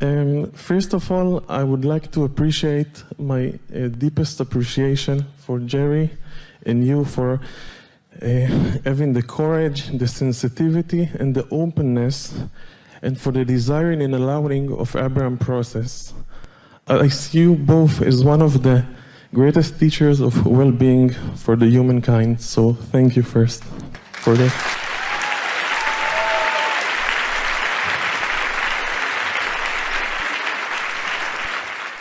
First of all, I would like to appreciate my deepest appreciation for Jerry and you for having the courage, the sensitivity, and the openness, and for the desiring and allowing of Abraham process. I see you both as one of the greatest teachers of well-being for the humankind. So thank you first for that.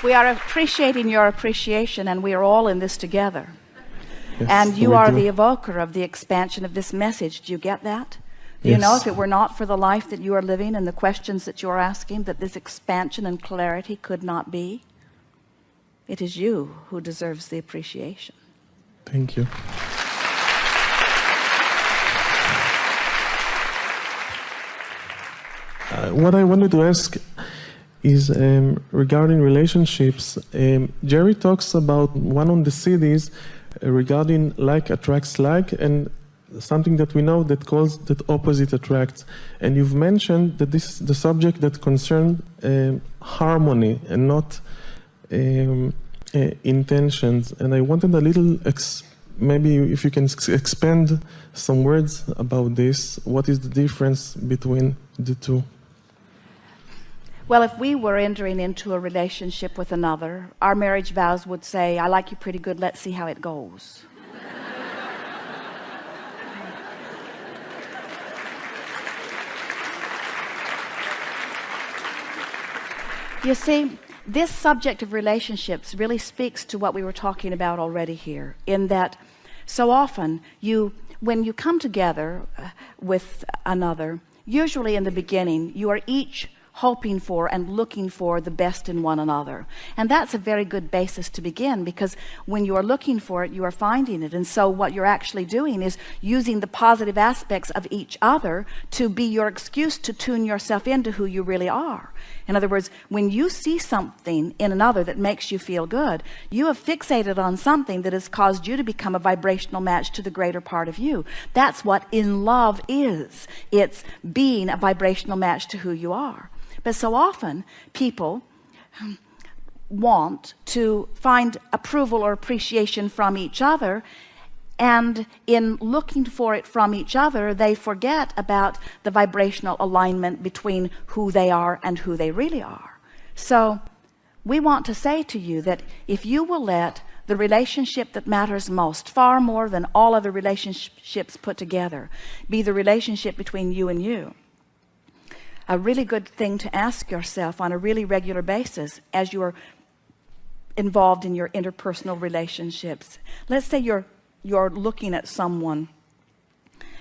We are appreciating your appreciation, and we are all in this together. Yes, and you are the evoker of the expansion of this message. Do you get that? Do you know if it were not for the life that you are living and the questions that you are asking, that this expansion and clarity could not be? It is you who deserves the appreciation. Thank you. What I wanted to ask is regarding relationships. Jerry talks about one of the cities regarding like attracts like, and something that we know that calls that opposite attracts. And you've mentioned that this is the subject that concerns harmony and not intentions. And I wanted a little, maybe if you can expand some words about this. What is the difference between the two? Well, if we were entering into a relationship with another, our marriage vows would say, I like you pretty good, let's see how it goes. You see, this subject of relationships really speaks to what we were talking about already here, in that so often when you come together with another, usually in the beginning, you are each hoping for and looking for the best in one another. And that's a very good basis to begin, because when you are looking for it, you are finding it. And so what you're actually doing is using the positive aspects of each other to be your excuse to tune yourself into who you really are. In other words, when you see something in another that makes you feel good, you have fixated on something that has caused you to become a vibrational match to the greater part of you. That's what in love is. It's being a vibrational match to who you are. But so often people want to find approval or appreciation from each other, and in looking for it from each other, they forget about the vibrational alignment between who they are and who they really are. So we want to say to you that if you will let the relationship that matters most, far more than all other relationships put together, be the relationship between you and you, a really good thing to ask yourself on a really regular basis as you're involved in your interpersonal relationships. Let's say you're looking at someone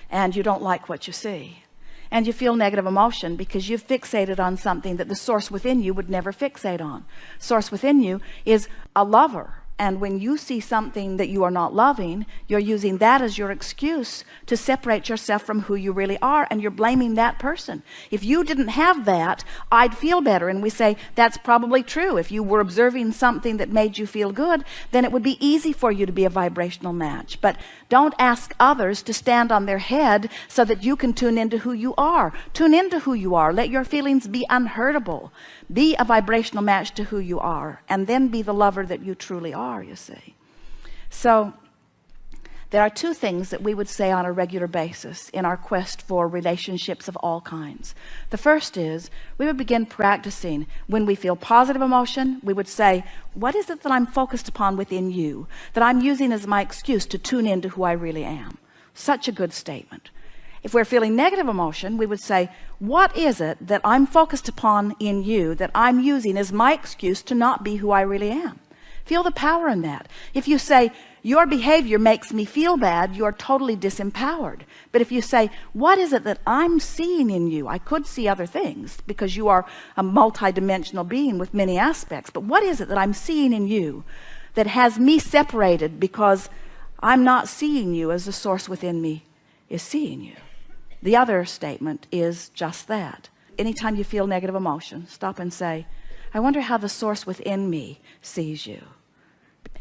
and you don't like what you see, and you feel negative emotion because you've fixated on something that the source within you would never fixate on. Source within you is a lover. And when you see something that you are not loving, you're using that as your excuse to separate yourself from who you really are, and you're blaming that person. If you didn't have that, I'd feel better. And we say, that's probably true. If you were observing something that made you feel good, then it would be easy for you to be a vibrational match. But don't ask others to stand on their head so that you can tune into who you are. Tune into who you are. Let your feelings be unhurtable. Be a vibrational match to who you are, and then be the lover that you truly are, you see. So there are two things that we would say on a regular basis in our quest for relationships of all kinds. The first is we would begin practicing when we feel positive emotion. We would say, what is it that I'm focused upon within you that I'm using as my excuse to tune into who I really am? Such a good statement. If we're feeling negative emotion, we would say, what is it that I'm focused upon in you that I'm using as my excuse to not be who I really am? Feel the power in that. If you say, your behavior makes me feel bad, you're totally disempowered. But if you say, what is it that I'm seeing in you? I could see other things because you are a multidimensional being with many aspects. But what is it that I'm seeing in you that has me separated because I'm not seeing you as the source within me is seeing you? The other statement is just that. Anytime you feel negative emotion, stop and say, I wonder how the source within me sees you.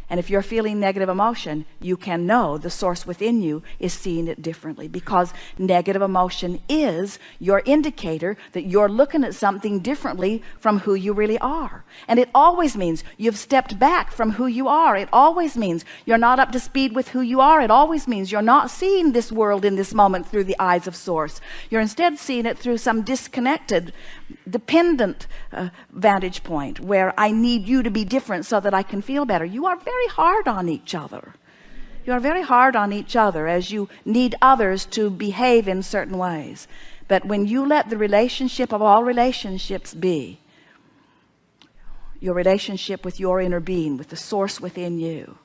And if you're feeling negative emotion, you can know the source within you is seeing it differently, because negative emotion is your indicator that you're looking at something differently from who you really are. And it always means you've stepped back from who you are. It always means you're not up to speed with who you are. It always means you're not seeing this world in this moment through the eyes of Source. You're instead seeing it through some disconnected, dependent vantage point where I need you to be different so that I can feel better. You are very hard on each other. You are very hard on each other as you need others to behave in certain ways. But when you let the relationship of all relationships be your relationship with your inner being, with the source within you,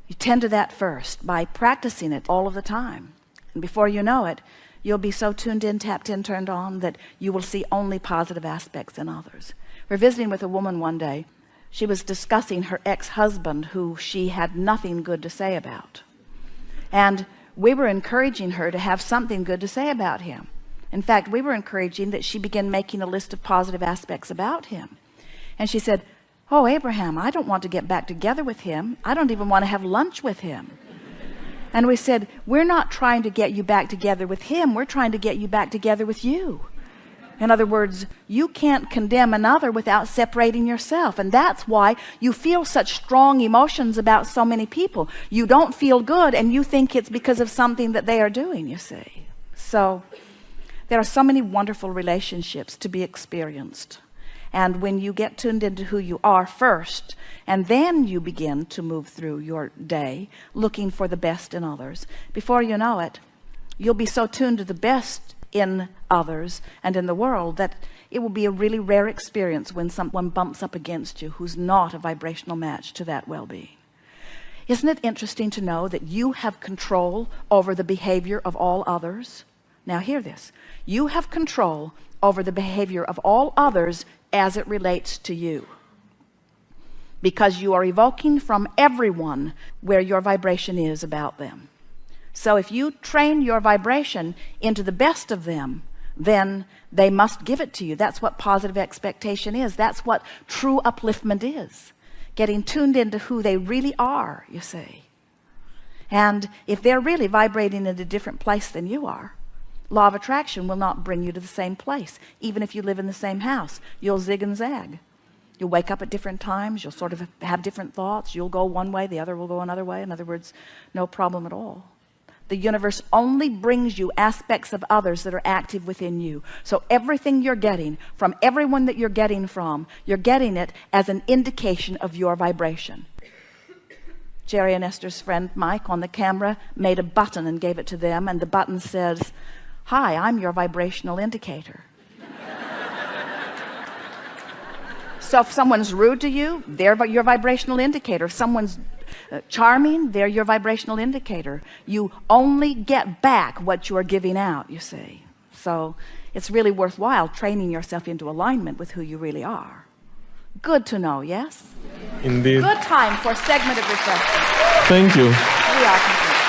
you tend to that first by practicing it all of the time. And before you know it, you'll be so tuned in, tapped in, turned on that you will see only positive aspects in others. We're visiting with a woman one day. She was discussing her ex-husband, who she had nothing good to say about. And we were encouraging her to have something good to say about him. In fact, we were encouraging that she begin making a list of positive aspects about him. And she said, "Oh, Abraham, I don't want to get back together with him. I don't even want to have lunch with him." And we said, "We're not trying to get you back together with him. We're trying to get you back together with you." In other words, you can't condemn another without separating yourself. And that's why you feel such strong emotions about so many people. You don't feel good, and you think it's because of something that they are doing, you see. So there are so many wonderful relationships to be experienced. And when you get tuned into who you are first, and then you begin to move through your day looking for the best in others, before you know it, you'll be so tuned to the best in others and in the world that it will be a really rare experience when someone bumps up against you who's not a vibrational match to that well-being. Isn't it interesting to know that you have control over the behavior of all others? Now hear this. You have control over the behavior of all others as it relates to you, because you are evoking from everyone where your vibration is about them. So if you train your vibration into the best of them, then they must give it to you. That's what positive expectation is. That's what true upliftment is. Getting tuned into who they really are, you see. And if they're really vibrating in a different place than you are, law of attraction will not bring you to the same place. Even if you live in the same house, you'll zig and zag. You'll wake up at different times. You'll sort of have different thoughts. You'll go one way, the other will go another way. In other words, no problem at all. The universe only brings you aspects of others that are active within you. So everything you're getting from everyone that you're getting from, you're getting it as an indication of your vibration. Jerry and Esther's friend Mike on the camera made a button and gave it to them, and the button says, "Hi, I'm your vibrational indicator." So if someone's rude to you, they're your vibrational indicator. If someone's charming, they're your vibrational indicator. You only get back what you are giving out, you see. So it's really worthwhile training yourself into alignment with who you really are. Good to know, yes? Indeed. Good time for a segment of reflection. Thank you. We are complete.